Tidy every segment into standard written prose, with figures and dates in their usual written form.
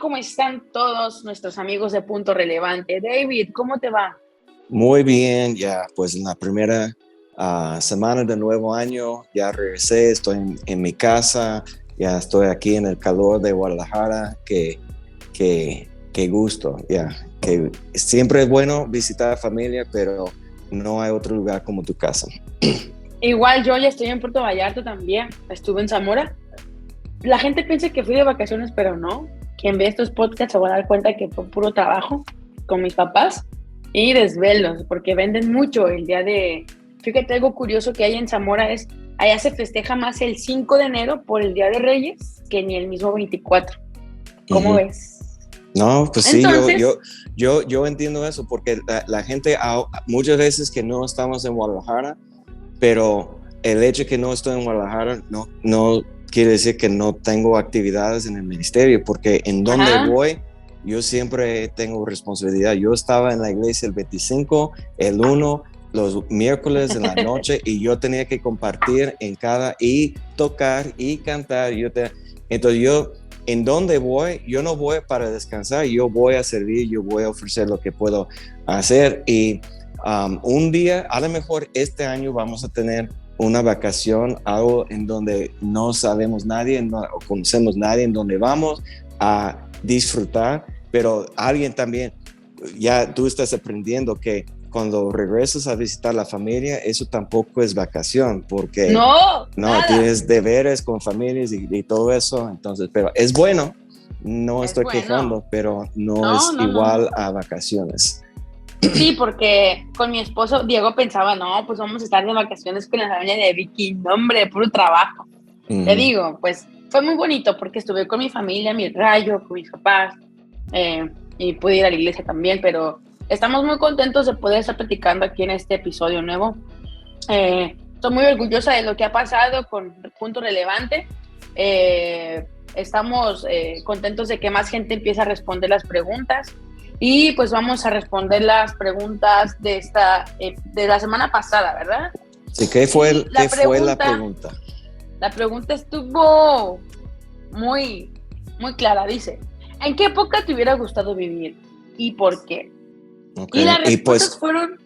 ¿cómo están todos nuestros amigos de Punto Relevante? David, ¿cómo te va? Muy bien, ya pues en la primera semana de nuevo año ya regresé, estoy en mi casa, ya estoy aquí en el calor de Guadalajara, que gusto, ya, que siempre es bueno visitar a familia, pero no hay otro lugar como tu casa. Igual yo ya estoy en Puerto Vallarta también, estuve en Zamora. La gente piensa que fui de vacaciones, pero no. Quien ve estos podcasts se va a dar cuenta que fue puro trabajo con mis papás y desvelos, porque venden mucho el día de... Fíjate, algo curioso que hay en Zamora es, allá se festeja más el 5 de enero por el Día de Reyes que ni el mismo 24. ¿Cómo ves? No, pues sí, Entonces, yo entiendo eso, porque la gente muchas veces que no estamos en Guadalajara, pero el hecho de que no estoy en Guadalajara no quiere decir que no tengo actividades en el ministerio, porque en donde voy, yo siempre tengo responsabilidad. Yo estaba en la iglesia el 25, el 1, los miércoles en la noche, y yo tenía que compartir y tocar y cantar. Entonces yo, en donde voy, yo no voy para descansar, yo voy a servir, yo voy a ofrecer lo que puedo hacer. Y un día, a lo mejor este año vamos a tener una vacación, algo en donde no sabemos nadie o conocemos nadie, en donde vamos a disfrutar, pero alguien también, ya tú estás aprendiendo que cuando regresas a visitar la familia, eso tampoco es vacación, porque no tienes deberes con familias y todo eso, entonces, pero es bueno, no estoy quejando, pero no es igual a vacaciones. Sí, porque con mi esposo Diego pensaba, no, pues vamos a estar de vacaciones con la familia de Vicky, no, hombre, puro trabajo. Te digo, pues fue muy bonito porque estuve con mi familia, mi rayo, con mis papás, y pude ir a la iglesia también, pero estamos muy contentos de poder estar platicando aquí en este episodio nuevo. Estoy muy orgullosa de lo que ha pasado con Punto Relevante. Estamos contentos de que más gente empiece a responder las preguntas. Y pues vamos a responder las preguntas de la semana pasada, ¿verdad? Sí, ¿qué fue la pregunta? La pregunta estuvo muy, muy clara. Dice, ¿en qué época te hubiera gustado vivir? ¿Y por qué? Okay. Y las respuestas pues, fueron...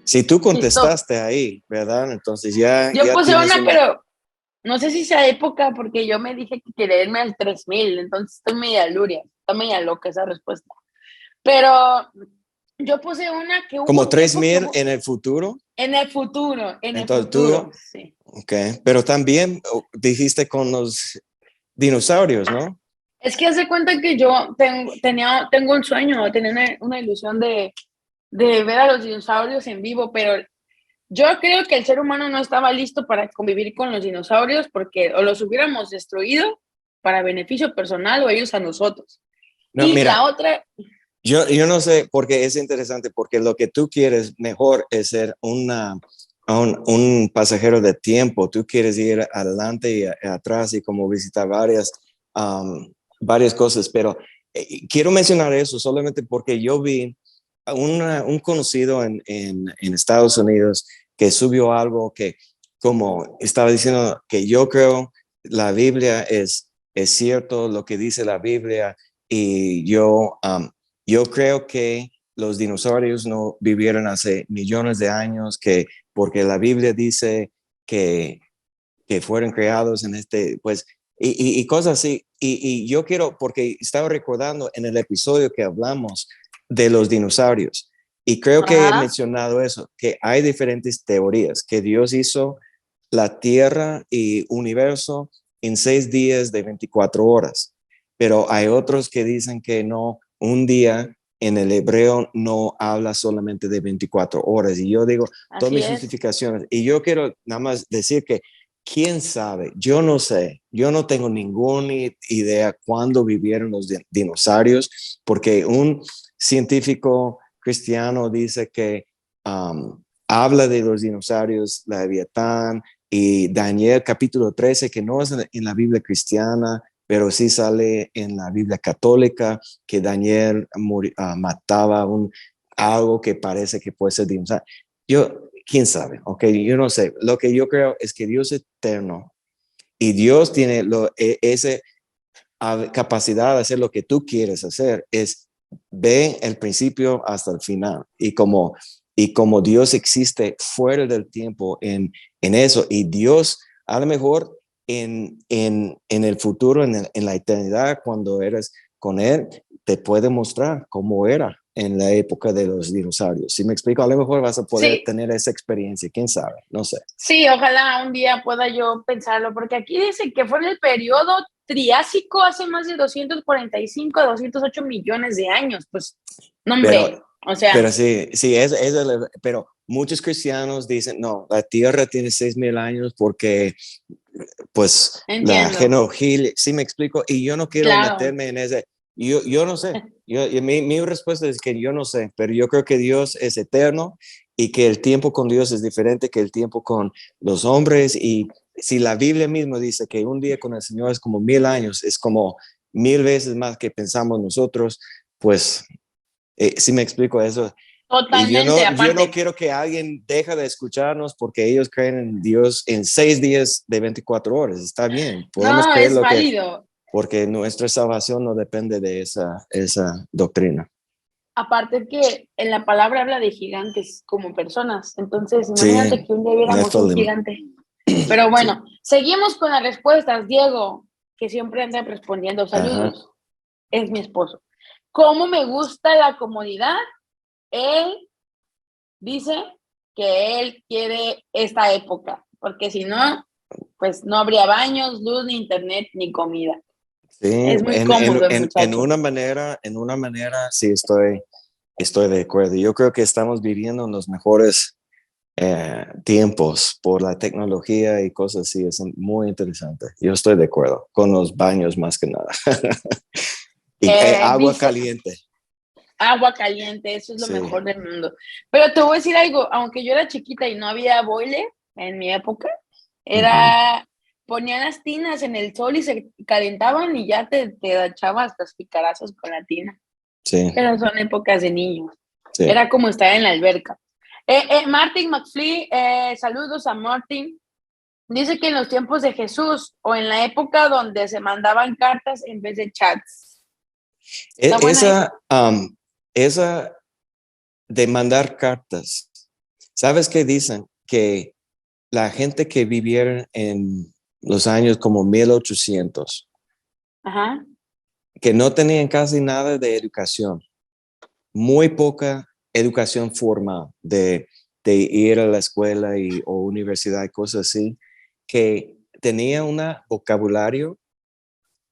Si tú contestaste ahí, ¿verdad? Entonces ya... Yo puse una, pero no sé si sea época, porque yo me dije que quería irme al 3000, entonces estoy media luria, está media loca esa respuesta. Pero yo puse una que hubo... ¿Como 3000 en el futuro? En el futuro, sí. Ok, pero también dijiste con los dinosaurios, ¿no? Es que hace cuenta que yo tengo un sueño, tener una ilusión de ver a los dinosaurios en vivo, pero yo creo que el ser humano no estaba listo para convivir con los dinosaurios porque o los hubiéramos destruido para beneficio personal o ellos a nosotros. No, y mira, la otra... Yo no sé, porque es interesante, porque lo que tú quieres mejor es ser un pasajero de tiempo. Tú quieres ir adelante y atrás y como visitar varias cosas, pero quiero mencionar eso solamente porque yo vi un conocido en Estados Unidos que subió algo que como estaba diciendo que yo creo la Biblia es cierto lo que dice la Biblia y yo creo que los dinosaurios no vivieron hace millones de años, porque la Biblia dice que fueron creados en pues, y cosas así. Y yo quiero, porque estaba recordando en el episodio que hablamos de los dinosaurios, y creo que he mencionado eso, que hay diferentes teorías, que Dios hizo la Tierra y universo en 6 días de 24 horas, pero hay otros que dicen que no, un día en el hebreo no habla solamente de 24 horas. Y yo digo, todas mis justificaciones. Y yo quiero nada más decir que, ¿quién sabe? Yo no sé. Yo no tengo ninguna idea cuándo vivieron los dinosaurios, porque un científico cristiano dice que habla de los dinosaurios, la Leviatán y Daniel capítulo 13, que no es en la Biblia cristiana, pero sí sale en la Biblia católica que Daniel mataba algo que parece que puede ser dinosaurio. ¿Quién sabe? Ok, yo no sé. Lo que yo creo es que Dios es eterno y Dios tiene ese capacidad de hacer lo que tú quieres hacer, es ve el principio hasta el final. Y como Dios existe fuera del tiempo en eso, y Dios a lo mejor en el futuro, en la eternidad, cuando eres con Él, te puede mostrar cómo era en la época de los dinosaurios. Si me explico, a lo mejor vas a poder Sí, tener esa experiencia, quién sabe, no sé. sí, ojalá un día pueda yo pensarlo, porque aquí dice que fue en el periodo Triásico hace más de 245 a 208 millones de años. Pues, no, hombre, Pero, o sea, pero sí, sí, pero muchos cristianos dicen, no, la tierra tiene 6,000 años porque, pues, la entiendo, genealogía, sí me explico, y yo no quiero claro. meterme en ese, yo no sé, mi respuesta es que yo no sé, pero yo creo que Dios es eterno y que el tiempo con Dios es diferente que el tiempo con los hombres, y si la Biblia misma dice que un día con el Señor es como 1,000 años, es como 1,000 veces más que pensamos nosotros, pues si me explico eso. Y yo Totalmente, no, yo no aparte, quiero que alguien deje de escucharnos porque ellos creen en Dios en 6 días de 24 horas. Está bien, podemos no, creer es lo que, válido. porque nuestra salvación no depende de esa doctrina. Aparte que en la palabra habla de gigantes como personas. Entonces, imagínate Sí, que un día viéramos un Nephilim. gigante. Pero Sí. bueno, seguimos con las respuestas. Diego, que siempre anda respondiendo Ajá. saludos, es mi esposo. ¿Cómo me gusta la comodidad? Él dice que él quiere esta época, porque si no, pues no habría baños, luz, ni internet, ni comida. Sí, Es muy cómodo el en muchacho. una manera, sí estoy de acuerdo. Yo creo que estamos viviendo en los mejores tiempos por la tecnología y cosas así. Es muy interesante. Yo estoy de acuerdo con los baños más que nada. Y agua Dice, caliente. agua caliente, eso es lo Sí. mejor del mundo. Pero te voy a decir algo, aunque yo era chiquita y no había boiler en mi época, Ujú. era, ponían las tinas en el sol y se calentaban y ya te echabas las picarazos con la tina. Sí, Pero son épocas de niños. sí. Era como estar en la alberca. Martin McFly, saludos a Martin. Dice que en los tiempos de Jesús o en la época donde se mandaban cartas en vez de chats. Está buena esa. Esa de mandar cartas. ¿Sabes qué dicen? Que la gente que vivieron en los años como 1800, Ajá. que no tenían casi nada de educación, muy poca educación formal de ir a la escuela o universidad y cosas así, que tenía un vocabulario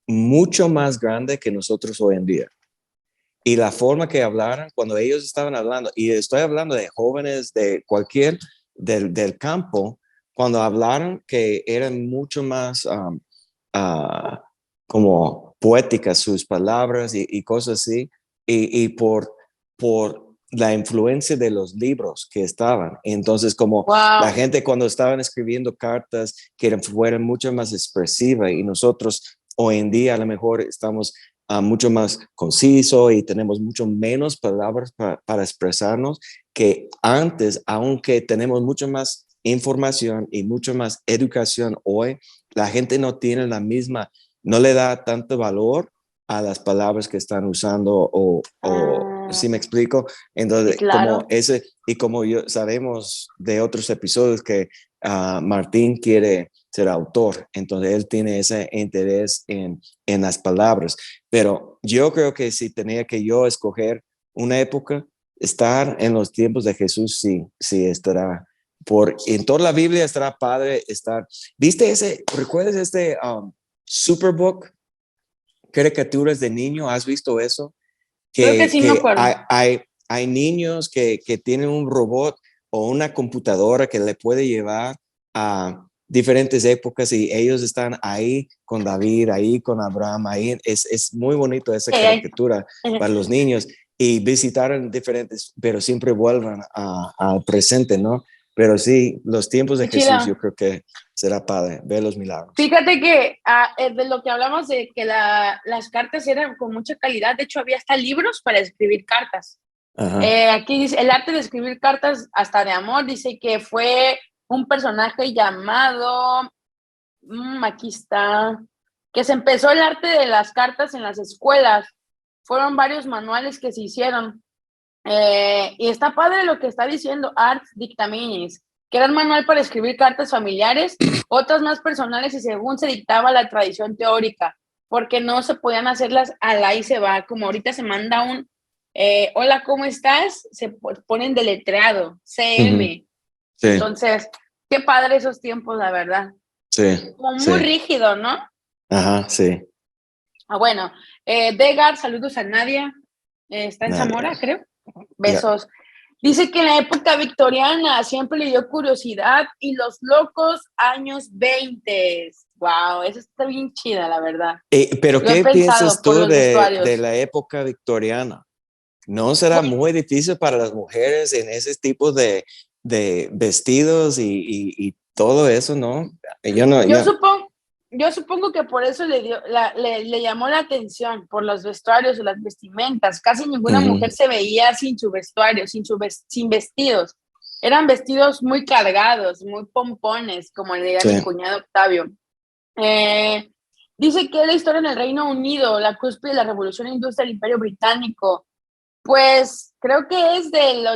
mucho más grande que nosotros hoy en día. Y la forma que hablaran, cuando ellos estaban hablando, y estoy hablando de jóvenes de cualquier, del campo, cuando hablaron que eran mucho más uh, como poéticas sus palabras y cosas así, y por la influencia de los libros que estaban. Entonces, como la Wow. gente cuando estaban escribiendo cartas, que fueran mucho más expresivas, y nosotros hoy en día a lo mejor estamos mucho más conciso y tenemos mucho menos palabras para expresarnos que antes, aunque tenemos mucho más información y mucho más educación hoy, la gente no tiene la misma, no le da tanto valor a las palabras que están usando o Ah, si me explico, sí, entonces como claro. ese, y como yo sabemos de otros episodios que Martín quiere ser autor, entonces él tiene ese interés en las palabras, pero yo creo que si tenía que yo escoger una época, estar en los tiempos de Jesús, sí, sí estará. En toda la Biblia estará padre estar. ¿Viste recuerdas Superbook, caricaturas de niño? ¿Has visto eso? Creo que Que, sí me que acuerdo. hay niños que tienen un robot o una computadora que le puede llevar a diferentes épocas y ellos están ahí con David, ahí con Abraham, ahí es muy bonito esa Eh, caricatura para los niños y visitar en diferentes, pero siempre vuelvan al presente, ¿no? Pero sí, los tiempos de qué Jesús yo chila. creo que será padre ver los milagros. Fíjate que de lo que hablamos de que las cartas eran con mucha calidad, de hecho había hasta libros para escribir cartas. Ajá. Aquí dice, el arte de escribir cartas hasta de amor, dice que fue un personaje llamado, aquí está, que se empezó el arte de las cartas en las escuelas. Fueron varios manuales que se hicieron. Y está padre lo que está diciendo Ars Dictaminis, que era un manual para escribir cartas familiares, otras más personales y según se dictaba la tradición teórica, porque no se podían hacerlas al ahí se va, como ahorita se manda un hola, ¿cómo estás? Se ponen deletreado, CM. Sí, Entonces, qué padre esos tiempos, la verdad. sí, Como muy sí. rígido, ¿no? Ajá, sí. Bueno, Degar, saludos a Nadia. Está en Nadie. Zamora, creo. Ya. Besos. Dice que en la época victoriana siempre le dio curiosidad y los locos años 20. Wow, eso está bien chida, la verdad. Pero Lo he ¿qué pensado piensas por tú los de vestuarios. la época victoriana? ¿No será Pues, muy difícil para las mujeres en ese tipo de vestidos y todo eso, no? Yo no, yo yo. supongo, yo supongo que por eso le llamó la atención, por los vestuarios o las vestimentas. Casi ninguna Ujú, mujer se veía sin su vestuario, sin vestidos. Eran vestidos muy cargados, muy pompones, como le diría sí, mi cuñado Octavio. Eh, Dice que la historia en el Reino Unido, la cúspide de la revolución industrial del Imperio Británico, pues creo que es del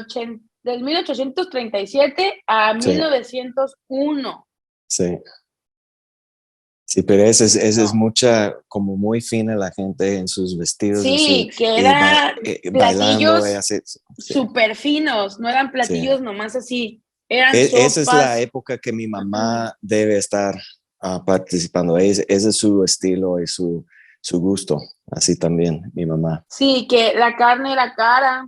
1837 a sí, 1901. sí. Sí, pero esa es No. mucha, como muy fina la gente en sus vestidos Sí, que y eran bailando y platillos así. Sí, súper finos, no eran sí. platillos nomás así, eran Esa es la sopas. época que mi mamá debe estar participando. Ese es su estilo y su gusto. Así también, mi mamá. Sí, que la carne era cara,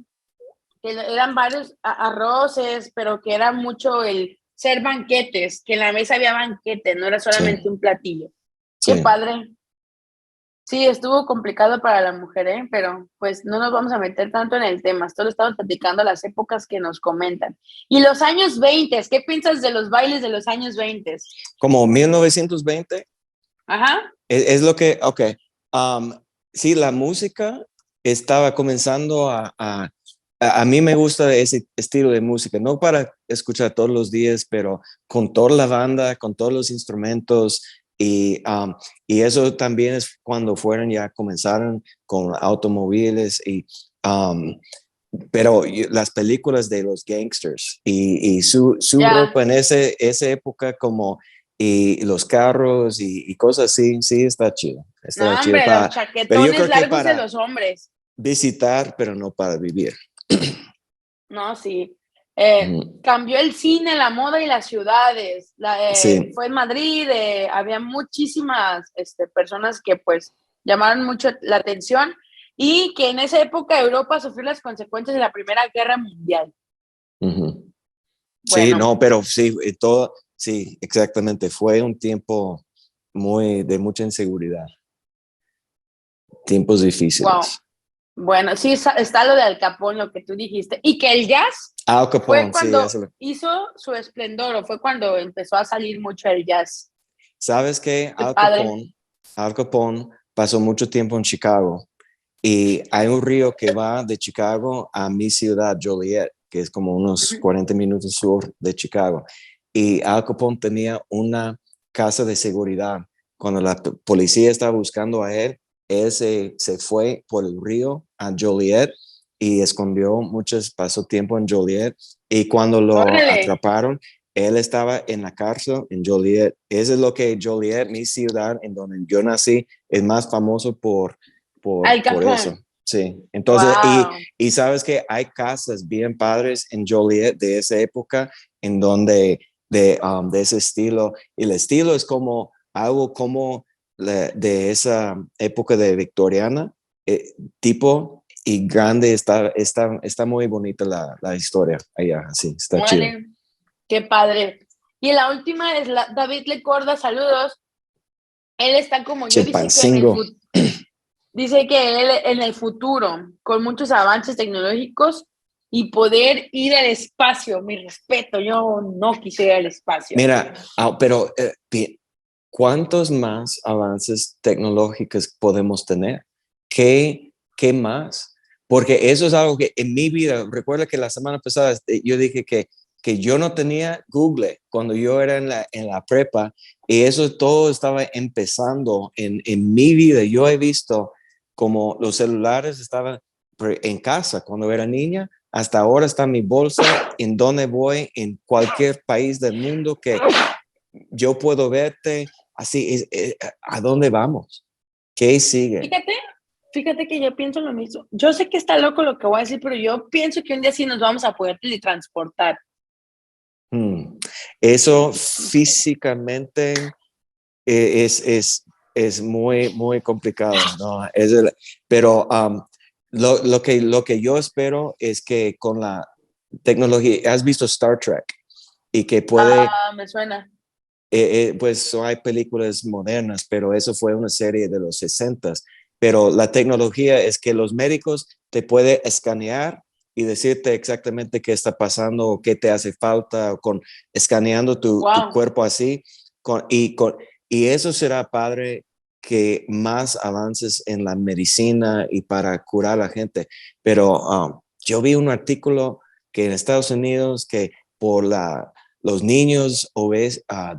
que eran varios arroces, pero que era mucho el ser banquetes, que en la mesa había banquetes, no era Sí, solamente un platillo. Qué sí. padre. Sí, estuvo complicado para la mujer, ¿eh? Pero pues no nos vamos a meter tanto en el tema, solo estamos platicando las épocas que nos comentan. Y los años 20, ¿qué piensas de los bailes de los años 20? Como 1920, Ajá. es lo que, ok. Um, sí, la música estaba comenzando a mí me gusta ese estilo de música, no para escuchar todos los días, pero con toda la banda, con todos los instrumentos y eso también es cuando fueron ya comenzaron con automóviles um, pero las películas de los gangsters y su Ya. ropa en esa época como y los carros y cosas así, sí, está No, chido hombre, los pero yo chaquetones creo que largos de para los hombres. visitar, pero no para vivir. No, sí. Ujú. Cambió el cine, la moda y las ciudades. Sí, Fue en Madrid, había muchísimas personas que pues llamaron mucho la atención y que en esa época Europa sufrió las consecuencias de la Primera Guerra Mundial. ujú. Sí, Bueno, no, pero sí, todo, sí, exactamente. Fue un tiempo de mucha inseguridad, tiempos wow. difíciles. Bueno, sí, está lo de Al Capone, lo que tú dijiste. Y que el jazz Al fue Capone, sí, cuando eso. hizo su esplendor, o fue cuando empezó a salir mucho el jazz. ¿Sabes qué? Qué padre. Al Capone pasó mucho tiempo en Chicago y hay un río que va de Chicago a mi ciudad, Joliet, que es como unos Ujú. 40 minutos sur de Chicago. Y Al Capone tenía una casa de seguridad. Cuando la policía estaba buscando a él, él se fue por el río a Joliet y escondió muchos, pasó tiempo en Joliet. Y cuando lo Órale, atraparon, él estaba en la cárcel en Joliet. Eso es lo que Joliet, mi ciudad, en donde yo nací, es más famoso Al por eso. Capone. Sí, entonces, Wow. y sabes que hay casas bien padres en Joliet de esa época, en donde de ese estilo, y el estilo es como algo como de esa época de victoriana, tipo y grande, está muy bonita la historia allá, así, está chido. Órale, qué padre. Y la última es David Lecorda, saludos. Él está como yo, Chilpancingo. dice que él en el futuro, con muchos avances tecnológicos y poder ir al espacio. Mi respeto, yo no quisiera ir al espacio. Mira, pero ¿cuántos más avances tecnológicos podemos tener? ¿Qué más? Porque eso es algo que en mi vida, recuerda que la semana pasada yo dije que que yo no tenía Google cuando yo era en la prepa, y eso todo estaba empezando en mi vida. Yo he visto como los celulares estaban en casa cuando era niña, hasta ahora está en mi bolsa, en donde voy, en cualquier país del mundo, que yo puedo verte, así, ¿a dónde vamos? ¿Qué sigue? Fíjate que yo pienso lo mismo. Yo sé que está loco lo que voy a decir, pero yo pienso que un día sí nos vamos a poder teletransportar. Eso físicamente es muy, muy complicado, ¿no? Pero lo que yo espero es que con la tecnología, has visto Star Trek y que puede, Me suena. pues hay películas modernas, pero eso fue una serie de los 60s. Pero la tecnología es que los médicos te pueden escanear y decirte exactamente qué está pasando o qué te hace falta, escaneando tu Wow. cuerpo así. Y eso será padre, que más avances en la medicina y para curar a la gente. Pero yo vi un artículo que en Estados Unidos, que por los niños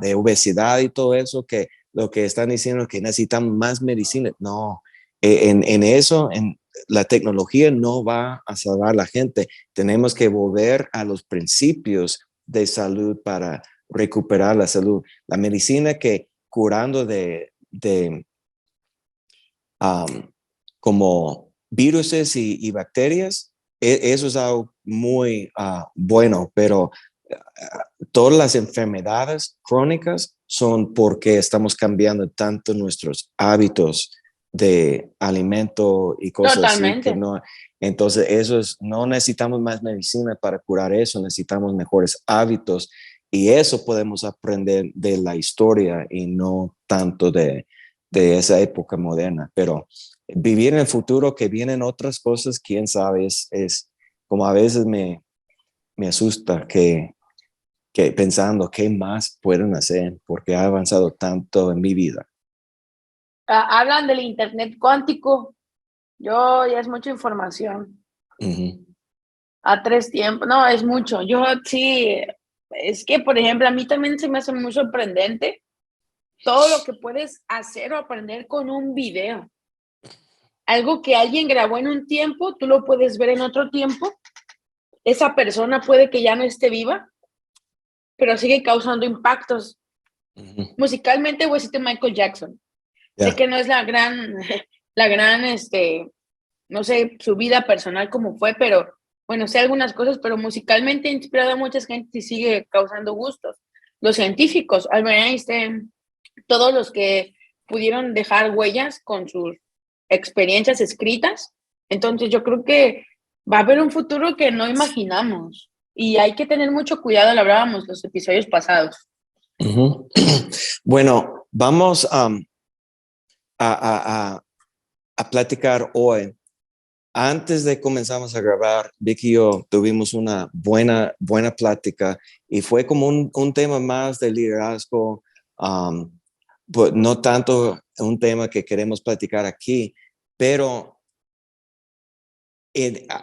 de obesidad y todo eso, que lo que están diciendo es que necesitan más medicina. No, en eso, en la tecnología no va a salvar a la gente. Tenemos que volver a los principios de salud para recuperar la salud. La medicina que curando de como viruses y bacterias, eso es algo muy bueno, pero todas las enfermedades crónicas son porque estamos cambiando tanto nuestros hábitos de alimento y cosas así que Totalmente. no. Entonces, no necesitamos más medicina para curar eso, necesitamos mejores hábitos, y eso podemos aprender de la historia y no tanto de esa época moderna. Pero vivir en el futuro, que vienen otras cosas, quién sabe, es como a veces me asusta que pensando qué más pueden hacer, porque ha avanzado tanto en mi vida. Hablan del internet cuántico. Yo ya es mucha información. Uh-huh. A tres tiempos. No, es mucho. Yo sí. Es que, por ejemplo, a mí también se me hace muy sorprendente todo lo que puedes hacer o aprender con un video. Algo que alguien grabó en un tiempo, tú lo puedes ver en otro tiempo. Esa persona puede que ya no esté viva, pero sigue causando impactos. Uh-huh. Musicalmente, voy a decirte Michael Jackson. Sé Yeah. que no es la gran, no sé, su vida personal como fue, pero bueno, sé algunas cosas, pero musicalmente ha inspirado a mucha gente y sigue causando gustos. Los científicos, Albert Einstein, todos los que pudieron dejar huellas con sus experiencias escritas. Entonces yo creo que va a haber un futuro que no imaginamos y hay que tener mucho cuidado, lo hablábamos los episodios pasados. Uh-huh. Bueno, vamos a, a platicar hoy. Antes de comenzamos a grabar, Vicky y yo tuvimos una buena plática, y fue como un tema más de liderazgo, pues no tanto un tema que queremos platicar aquí, pero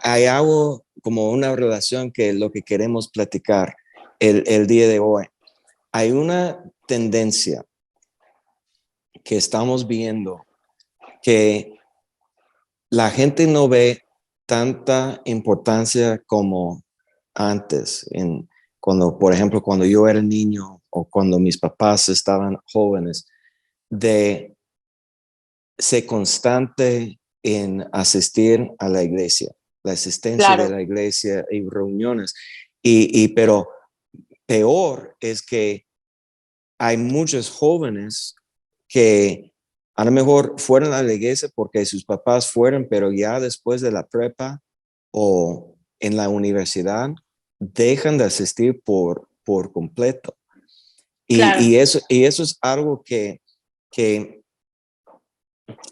hay algo como una relación que lo que queremos platicar el día de hoy. Hay una tendencia que estamos viendo, que la gente no ve tanta importancia como antes, por ejemplo, cuando yo era niño o cuando mis papás estaban jóvenes, de ser constante en asistir a la iglesia, la asistencia de Claro, la iglesia y reuniones. Pero peor es que hay muchos jóvenes que a lo mejor fueron a la iglesia porque sus papás fueron, pero ya después de la prepa o en la universidad dejan de asistir por completo. claro. Y eso es algo que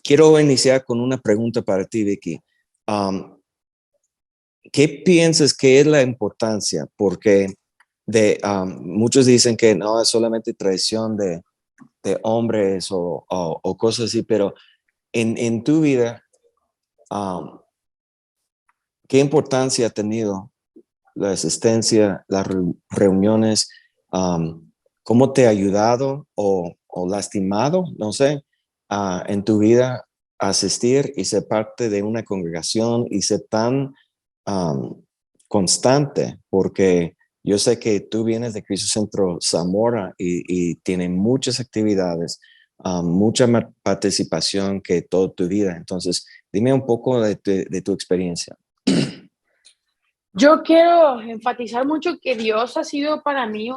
quiero iniciar con una pregunta para ti, Vicky. Um, ¿Qué piensas que es la importancia? Porque muchos dicen que no es solamente tradición de hombres o cosas así, pero en tu vida, um, ¿qué importancia ha tenido la asistencia, las reuniones, cómo te ha ayudado o lastimado, no sé, en tu vida asistir y ser parte de una congregación y ser tan constante, porque yo sé que tú vienes de Cristo Centro Zamora y tiene muchas actividades, mucha participación que toda tu vida. Entonces, dime un poco de tu experiencia. Yo quiero enfatizar mucho que Dios ha sido para mí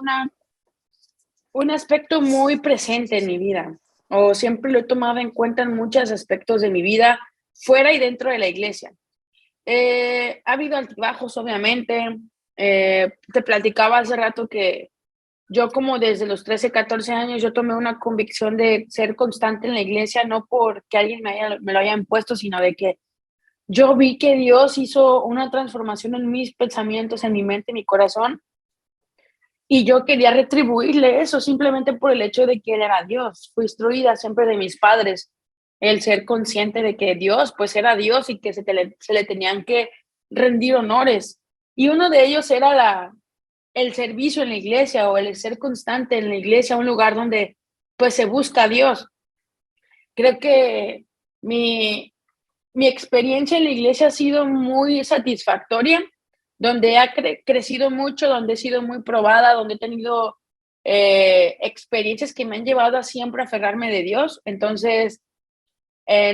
un aspecto muy presente en mi vida, o siempre lo he tomado en cuenta en muchos aspectos de mi vida, fuera y dentro de la iglesia. Ha habido altibajos, obviamente. Te platicaba hace rato que yo como desde los 13, 14 años, yo tomé una convicción de ser constante en la iglesia, no porque alguien me lo haya impuesto, sino de que yo vi que Dios hizo una transformación en mis pensamientos, en mi mente, en mi corazón, y yo quería retribuirle eso simplemente por el hecho de que Él era Dios. Fui instruida siempre de mis padres, el ser consciente de que Dios, pues era Dios y que se le tenían que rendir honores. Y uno de ellos era el servicio en la iglesia o el ser constante en la iglesia, un lugar donde pues se busca a Dios. Creo que mi, mi experiencia en la iglesia ha sido muy satisfactoria, donde ha crecido mucho, donde he sido muy probada, donde he tenido experiencias que me han llevado a siempre aferrarme de Dios. Entonces,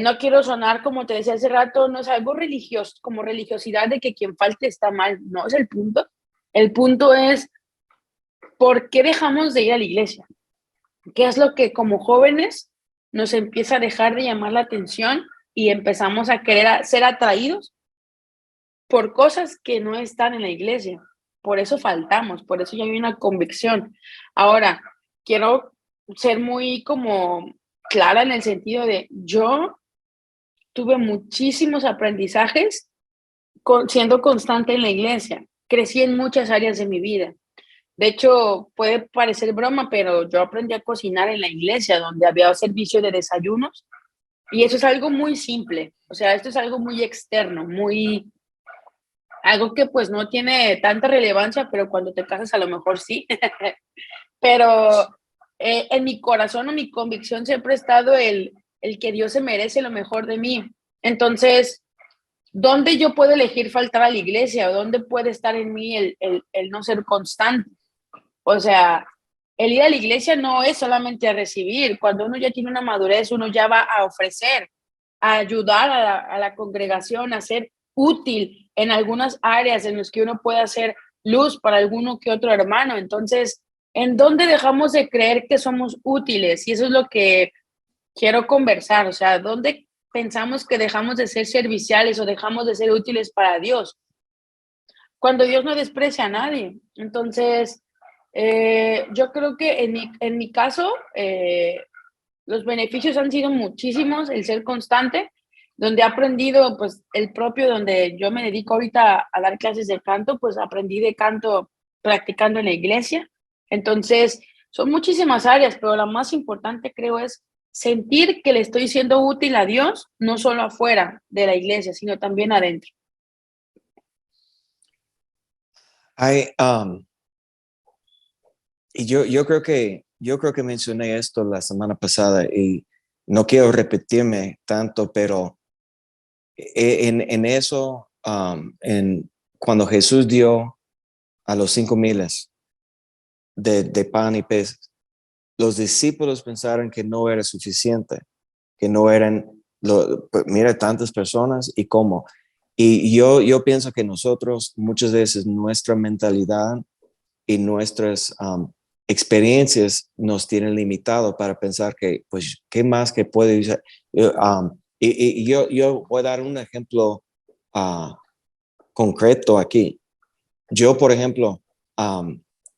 no quiero sonar, como te decía hace rato, no es algo religioso, como religiosidad de que quien falte está mal, no es el punto. El punto es, ¿por qué dejamos de ir a la iglesia? ¿Qué es lo que como jóvenes nos empieza a dejar de llamar la atención y empezamos a querer ser atraídos por cosas que no están en la iglesia? Por eso faltamos, por eso ya hay una convicción. Ahora, quiero ser muy como clara en el sentido de yo tuve muchísimos aprendizajes siendo constante en la iglesia. Crecí en muchas áreas de mi vida. De hecho, puede parecer broma, pero yo aprendí a cocinar en la iglesia, donde había servicio de desayunos, y eso es algo muy simple. O sea, esto es algo muy externo, algo que pues no tiene tanta relevancia, pero cuando te casas a lo mejor sí. Pero en mi corazón o mi convicción siempre ha estado el que Dios se merece lo mejor de mí. Entonces, ¿dónde yo puedo elegir faltar a la iglesia? ¿O dónde puede estar en mí el no ser constante? O sea, el ir a la iglesia no es solamente a recibir. Cuando uno ya tiene una madurez, uno ya va a ofrecer, a ayudar a la congregación, a ser útil en algunas áreas en las que uno puede hacer luz para alguno que otro hermano. Entonces, ¿en dónde dejamos de creer que somos útiles? Y eso es lo que quiero conversar. O sea, ¿dónde pensamos que dejamos de ser serviciales o dejamos de ser útiles para Dios? Cuando Dios no desprecia a nadie. Entonces, yo creo que en mi caso, los beneficios han sido muchísimos, el ser constante, donde he aprendido, pues, el propio, donde yo me dedico ahorita a dar clases de canto, pues aprendí de canto practicando en la iglesia. Entonces, son muchísimas áreas, pero la más importante creo es sentir que le estoy siendo útil a Dios, no solo afuera de la iglesia, sino también adentro. Hay, y yo creo que mencioné esto la semana pasada y no quiero repetirme tanto, pero en eso, cuando Jesús dio a los 5,000 de pan y peces, los discípulos pensaron que no era suficiente, que no eran, mira, tantas personas y cómo. Y yo pienso que nosotros muchas veces nuestra mentalidad y nuestras experiencias nos tienen limitado para pensar que, pues, ¿qué más que puede usar? Yo voy a dar un ejemplo concreto aquí. Yo, por ejemplo,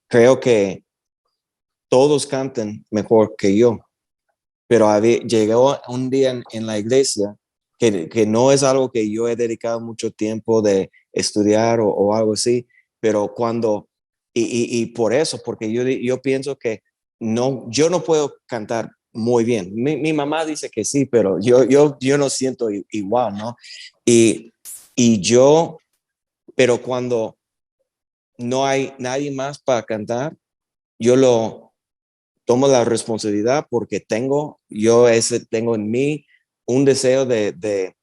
creo que todos cantan mejor que yo, pero llegó un día en la iglesia que no es algo que yo he dedicado mucho tiempo de estudiar o algo así, pero cuando, y por eso, porque yo pienso que no, yo no puedo cantar muy bien. Mi mamá dice que sí, pero yo no siento igual, ¿no? Y yo, pero cuando no hay nadie más para cantar, yo lo tomo la responsabilidad porque tengo en mí un deseo de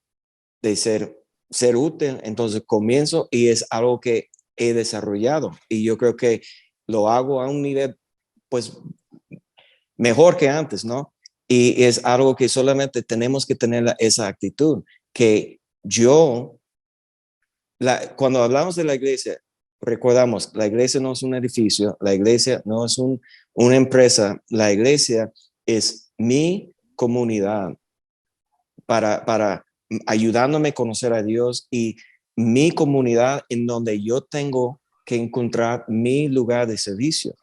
ser útil, entonces comienzo y es algo que he desarrollado y yo creo que lo hago a un nivel pues mejor que antes, ¿no? Y es algo que solamente tenemos que tener esa actitud, que cuando hablamos de la iglesia, recordamos, la iglesia no es un edificio, la iglesia no es una empresa, la iglesia es mi comunidad para ayudándome a conocer a Dios y mi comunidad en donde yo tengo que encontrar mi lugar de servicio.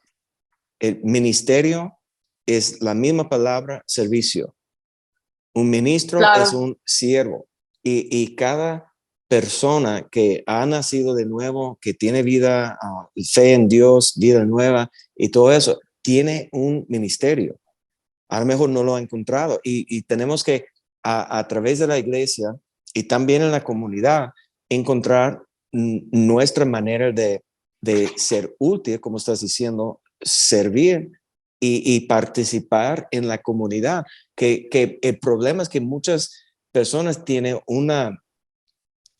El ministerio es la misma palabra, servicio. Un ministro es Claro, un siervo y cada persona que ha nacido de nuevo, que tiene vida, fe en Dios, vida nueva y todo eso, tiene un ministerio. A lo mejor no lo ha encontrado y tenemos que a través de la iglesia y también en la comunidad encontrar nuestra manera de ser útil, como estás diciendo, servir y participar en la comunidad. Que el problema es que muchas personas tienen una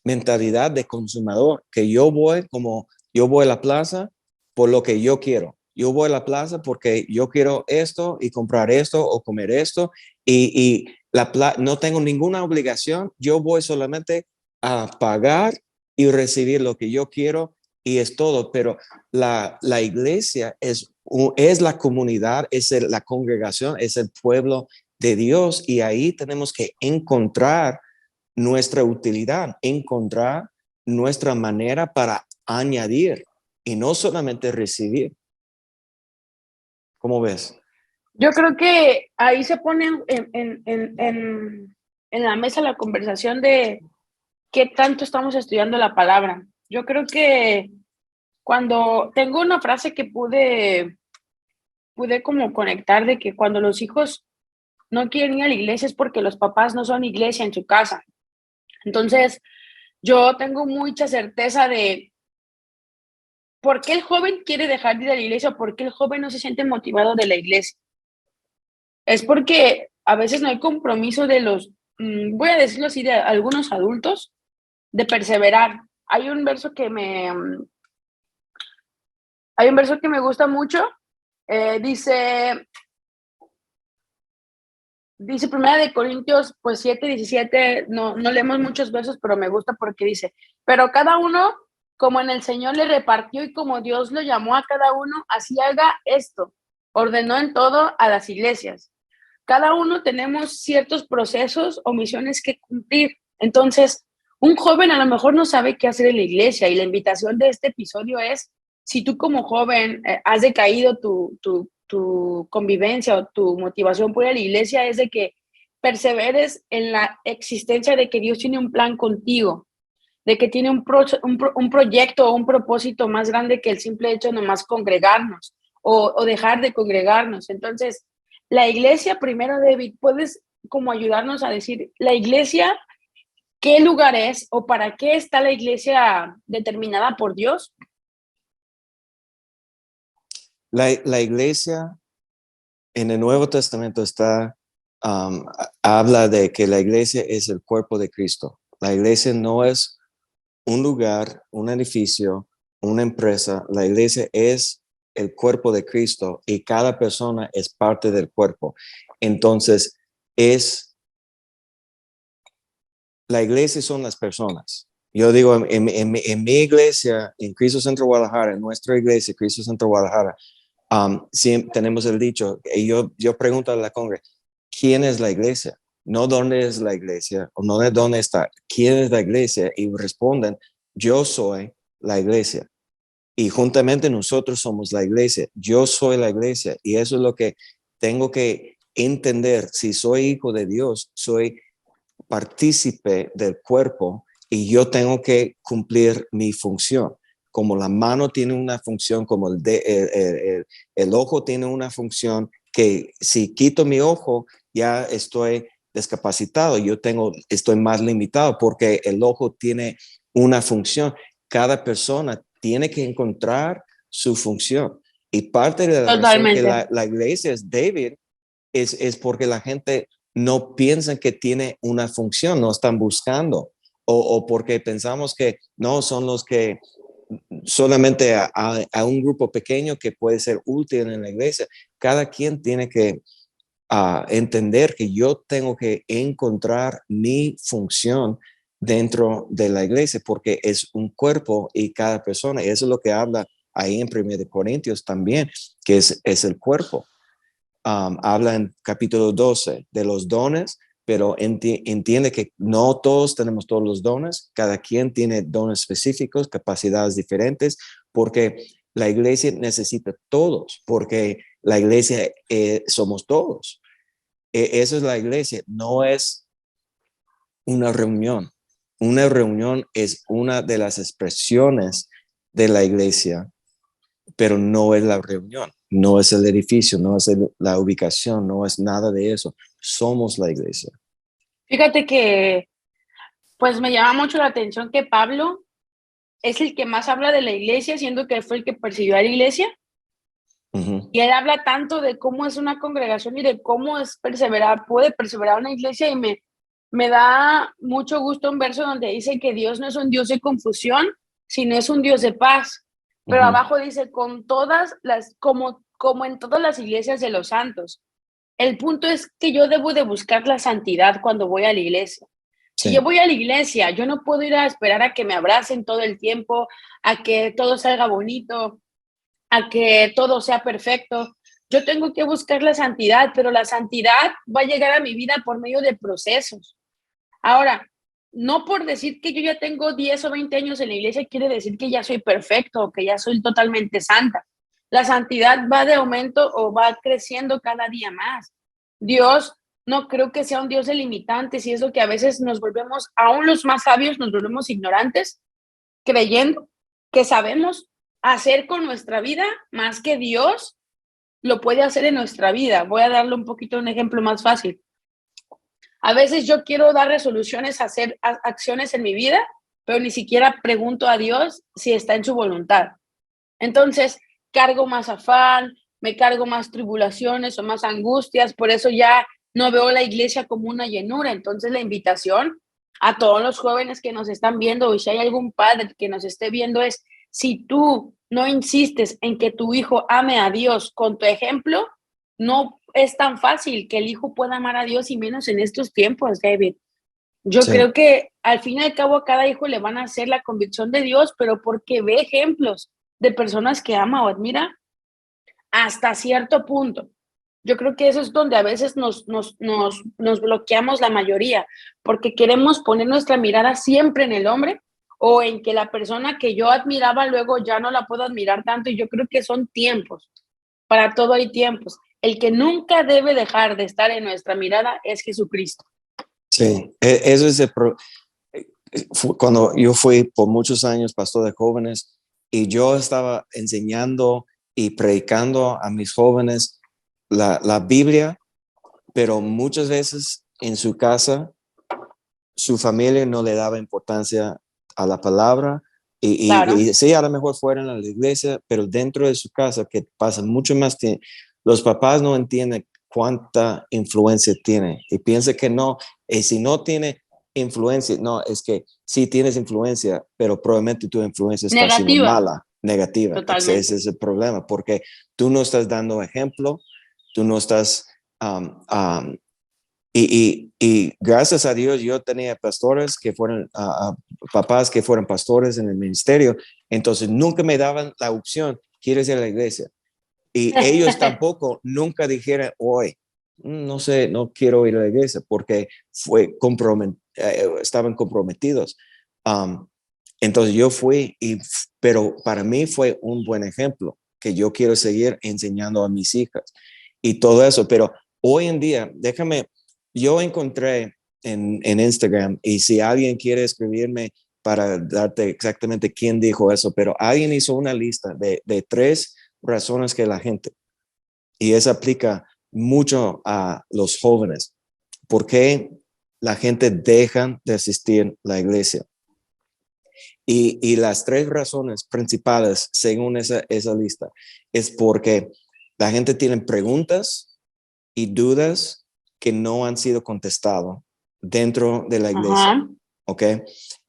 mentalidad de consumador, que yo voy a la plaza por lo que yo quiero. Yo voy a la plaza porque yo quiero esto y comprar esto o comer esto y no tengo ninguna obligación. Yo voy solamente a pagar y recibir lo que yo quiero y es todo. Pero la iglesia es la comunidad, la congregación, es el pueblo de Dios y ahí tenemos que encontrar nuestra utilidad, encontrar nuestra manera para añadir y no solamente recibir. ¿Cómo ves? yo creo que ahí se pone en la mesa la conversación de qué tanto estamos estudiando la palabra. Yo creo que cuando tengo una frase que pude como conectar de que cuando los hijos no quieren ir a la iglesia es porque los papás no son iglesia en su casa. Entonces, yo tengo mucha certeza de por qué el joven quiere dejar de ir a la iglesia o por qué el joven no se siente motivado de la iglesia. Es porque a veces no hay compromiso de los, voy a decirlo así, de algunos adultos, de perseverar. Hay un verso que me gusta mucho, dice Primera de Corintios, pues 7:17, no leemos muchos versos, pero me gusta porque dice, pero cada uno, como en el Señor le repartió y como Dios lo llamó a cada uno, así haga esto. Ordenó en todo a las iglesias. Cada uno tenemos ciertos procesos o misiones que cumplir. Entonces, un joven a lo mejor no sabe qué hacer en la iglesia y la invitación de este episodio es, si tú como joven has decaído tu convivencia o tu motivación por ir a la iglesia, es de que perseveres en la existencia de que Dios tiene un plan contigo, de que tiene un proyecto o un propósito más grande que el simple hecho de nomás congregarnos o dejar de congregarnos. Entonces, la iglesia, primero, David, puedes como ayudarnos a decir, la iglesia, ¿qué lugar es o para qué está la iglesia determinada por Dios? La iglesia en el Nuevo Testamento habla de que la iglesia es el cuerpo de Cristo. La iglesia no es un lugar, un edificio, una empresa. La iglesia es el cuerpo de Cristo y cada persona es parte del cuerpo. Entonces, la iglesia son las personas. Yo digo, en mi iglesia, en Cristo Centro Guadalajara, en nuestra iglesia, Cristo Centro Guadalajara, sí, tenemos el dicho, y yo pregunto a la congregación, ¿quién es la iglesia? No dónde es la iglesia, o no de dónde está, ¿quién es la iglesia? Y responden, yo soy la iglesia. Y juntamente nosotros somos la iglesia, yo soy la iglesia, y eso es lo que tengo que entender. Si soy hijo de Dios, soy partícipe del cuerpo y yo tengo que cumplir mi función. Como la mano tiene una función, como el ojo tiene una función, que si quito mi ojo ya estoy discapacitado, estoy más limitado porque el ojo tiene una función. Cada persona tiene que encontrar su función. Y parte de la razón que Totalmente. la iglesia es débil es porque la gente no piensa que tiene una función, no están buscando, o porque pensamos que no son los que solamente a un grupo pequeño que puede ser útil en la iglesia. Cada quien tiene que entender que yo tengo que encontrar mi función dentro de la iglesia, porque es un cuerpo y cada persona, y eso es lo que habla ahí en 1 Corintios también, que es el cuerpo. Habla en capítulo 12 de los dones, pero entiende que no todos tenemos todos los dones, cada quien tiene dones específicos, capacidades diferentes, porque la iglesia necesita todos, porque la iglesia somos todos. Eso es la iglesia, no es una reunión. Una reunión es una de las expresiones de la iglesia, pero no es la reunión, no es el edificio, no es la ubicación, no es nada de eso. Somos la iglesia. Fíjate que, pues me llama mucho la atención que Pablo es el que más habla de la iglesia, siendo que fue el que persiguió a la iglesia. Y él habla tanto de cómo es una congregación y de cómo es perseverar, puede perseverar una iglesia, y me da mucho gusto un verso donde dice que Dios no es un Dios de confusión, sino es un Dios de paz. Pero abajo dice, con todas las, como en todas las iglesias de los santos. El punto es que yo debo de buscar la santidad cuando voy a la iglesia. Si yo Sí. voy a la iglesia, yo no puedo ir a esperar a que me abracen todo el tiempo, a que todo salga bonito, a que todo sea perfecto. Yo tengo que buscar la santidad, pero la santidad va a llegar a mi vida por medio de procesos. Ahora, no por decir que yo ya tengo 10 o 20 años en la iglesia quiere decir que ya soy perfecto o que ya soy totalmente santa. La santidad va de aumento o va creciendo cada día más. Dios no creo que sea un Dios de limitantes, y es lo que a veces nos volvemos, aún los más sabios, nos volvemos ignorantes, creyendo que sabemos hacer con nuestra vida más que Dios lo puede hacer en nuestra vida. Voy a darle un poquito un ejemplo más fácil. A veces yo quiero dar resoluciones, hacer acciones en mi vida, pero ni siquiera pregunto a Dios si está en su voluntad. Entonces, cargo más afán, me cargo más tribulaciones o más angustias, por eso ya no veo la iglesia como una llenura. Entonces, la invitación a todos los jóvenes que nos están viendo, o si hay algún padre que nos esté viendo, es: si tú no insistes en que tu hijo ame a Dios con tu ejemplo, no es tan fácil que el hijo pueda amar a Dios, y menos en estos tiempos, David. Yo Sí. creo que al fin y al cabo a cada hijo le van a hacer la convicción de Dios, pero porque ve ejemplos de personas que ama o admira hasta cierto punto. Yo creo que eso es donde a veces nos bloqueamos la mayoría, porque queremos poner nuestra mirada siempre en el hombre, o en que la persona que yo admiraba luego ya no la puedo admirar tanto, y yo creo que son tiempos. Para todo hay tiempos. El que nunca debe dejar de estar en nuestra mirada es Jesucristo. Sí, eso es cuando yo fui por muchos años pastor de jóvenes y yo estaba enseñando y predicando a mis jóvenes la Biblia, pero muchas veces en su casa su familia no le daba importancia a la palabra, Claro, y sí, a lo mejor fueran a la iglesia, pero dentro de su casa, que pasa mucho más tiempo, los papás no entienden cuánta influencia tiene y piensa que no, y si no tiene influencia, no, es que sí tienes influencia, pero probablemente tu influencia está siendo negativa, mala, negativa. Ese totalmente. es el problema, porque tú no estás dando ejemplo, tú no estás y gracias a Dios yo tenía pastores que fueron, papás que fueron pastores en el ministerio, entonces nunca me daban la opción, ¿quieres ir a la iglesia? Y ellos tampoco nunca dijeron, hoy, no sé, no quiero ir a la iglesia, porque estaban comprometidos. Entonces yo fui, pero para mí fue un buen ejemplo, que yo quiero seguir enseñando a mis hijas y todo eso, pero hoy en día, yo encontré en Instagram, y si alguien quiere escribirme para darte exactamente quién dijo eso, pero alguien hizo una lista de 3 razones que la gente, y eso aplica mucho a los jóvenes, ¿por qué la gente deja de asistir a la iglesia? Y las tres razones principales, según esa lista, es porque la gente tiene preguntas y dudas que no han sido contestadas dentro de la iglesia, Ajá. ¿ok?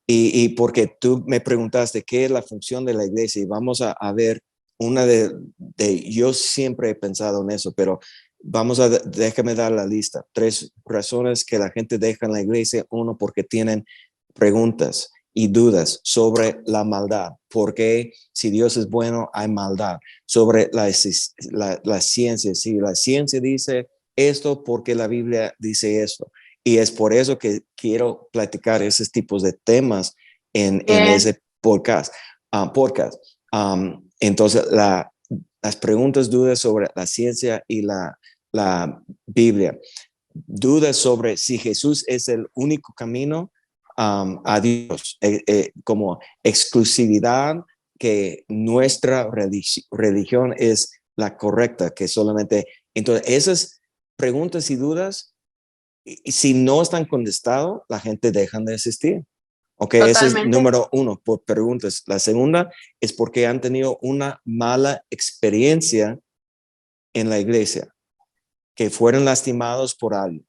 Y porque tú me preguntaste qué es la función de la iglesia y vamos a ver una yo siempre he pensado en eso, pero déjame dar la lista. Tres razones que la gente deja en la iglesia. Uno, porque tienen preguntas y dudas sobre la maldad. ¿Por qué si Dios es bueno hay maldad? Sobre la ciencia. Si la ciencia dice esto, ¿por qué la Biblia dice esto? Y es por eso que quiero platicar esos tipos de temas en ese podcast. Entonces, las preguntas, dudas sobre la ciencia y la Biblia. Dudas sobre si Jesús es el único camino a Dios, como exclusividad, que nuestra religión es la correcta, que solamente... Entonces, esas preguntas y dudas, y si no están contestadas, la gente deja de asistir. Ok, ese es Totalmente. número uno, por preguntas. La segunda es porque han tenido una mala experiencia en la iglesia, que fueron lastimados por alguien,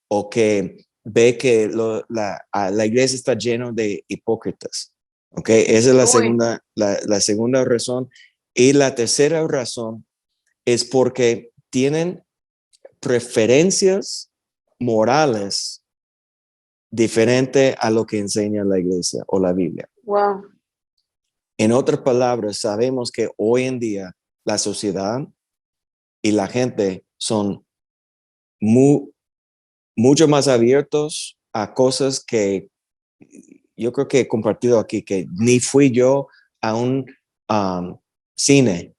o que ve que la iglesia está llena de hipócritas. Ok, esa es Uy, la segunda razón. Y la tercera razón es porque tienen preferencias morales diferente a lo que enseña la iglesia o la Biblia. wow. En otras palabras, sabemos que hoy en día la sociedad y la gente son mucho más abiertos a cosas que yo creo que he compartido aquí, que ni fui yo a un cine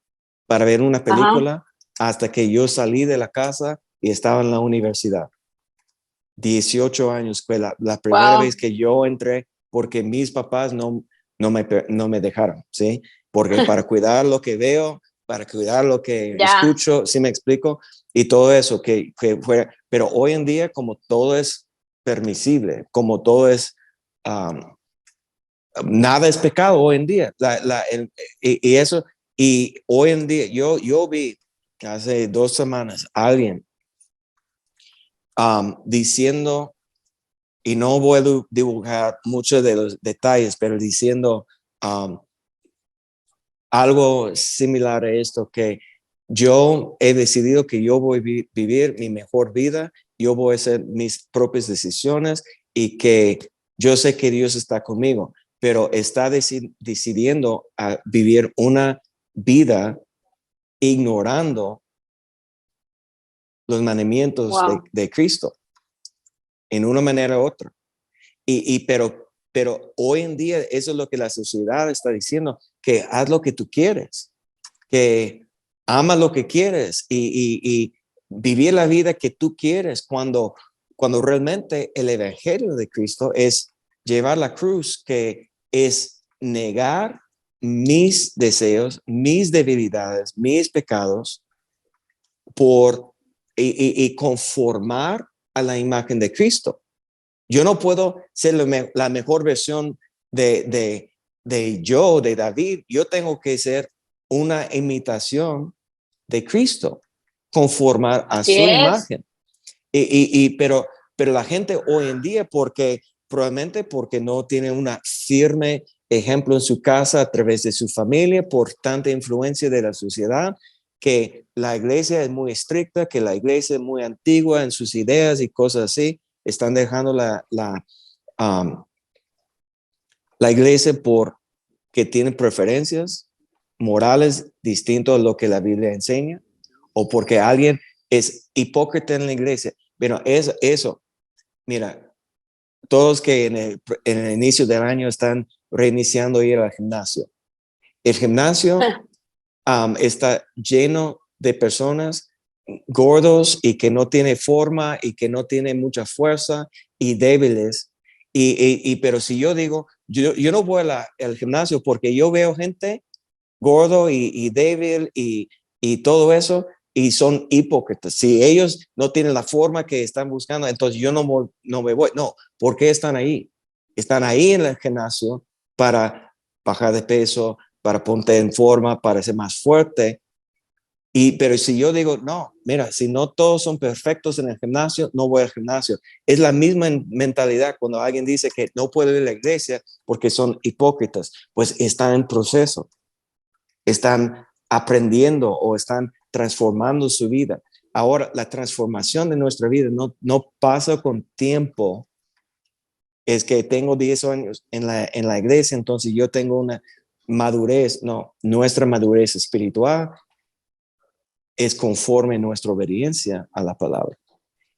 para ver una Ajá. película hasta que yo salí de la casa y estaba en la universidad. 18 años fue la primera Wow. vez que yo entré porque mis papás no me dejaron, ¿sí? Porque para cuidar lo que veo, para cuidar lo que Ya. escucho, ¿sí me explico? Y todo eso que fue, pero hoy en día como todo es permisible, como todo es, um, nada es pecado hoy en día. Y eso, y hoy en día yo vi hace 2 semanas a alguien diciendo, y no voy a divulgar muchos de los detalles, pero diciendo algo similar a esto, que yo he decidido que yo voy a vivir mi mejor vida, yo voy a hacer mis propias decisiones y que yo sé que Dios está conmigo, pero está decidiendo a vivir una vida ignorando los mandamientos Wow. de Cristo en una manera u otra. Pero hoy en día eso es lo que la sociedad está diciendo, que haz lo que tú quieres, que ama lo que quieres y vivir la vida que tú quieres cuando realmente el evangelio de Cristo es llevar la cruz, que es negar mis deseos, mis debilidades, mis pecados por y conformar a la imagen de Cristo. Yo no puedo ser la mejor versión de David. Yo tengo que ser una imitación de Cristo, conformar a Así su es. imagen. Pero la gente hoy en día, probablemente porque no tiene una firme ejemplo en su casa a través de su familia, por tanta influencia de la sociedad, que la iglesia es muy estricta, que la iglesia es muy antigua en sus ideas y cosas así, están dejando um, la iglesia porque tiene preferencias morales distintas a lo que la Biblia enseña, o porque alguien es hipócrita en la iglesia. Bueno, eso, mira, todos que en el inicio del año están reiniciando ir al gimnasio. El gimnasio está lleno de personas gordos y que no tiene forma y que no tiene mucha fuerza y débiles. Pero si yo digo, yo no voy al gimnasio porque yo veo gente gordo y débil y todo eso, y son hipócritas. Si ellos no tienen la forma que están buscando, entonces yo no me voy. No, ¿por qué están ahí? Están ahí en el gimnasio para bajar de peso, para ponerte en forma, para ser más fuerte. Pero si yo digo, no, mira, si no todos son perfectos en el gimnasio, no voy al gimnasio. Es la misma mentalidad cuando alguien dice que no puede ir a la iglesia porque son hipócritas. Pues están en proceso, están aprendiendo o están transformando su vida. Ahora, la transformación de nuestra vida no pasa con tiempo. Es que tengo 10 años en la iglesia, entonces yo tengo una madurez. No, nuestra madurez espiritual es conforme a nuestra obediencia a la palabra.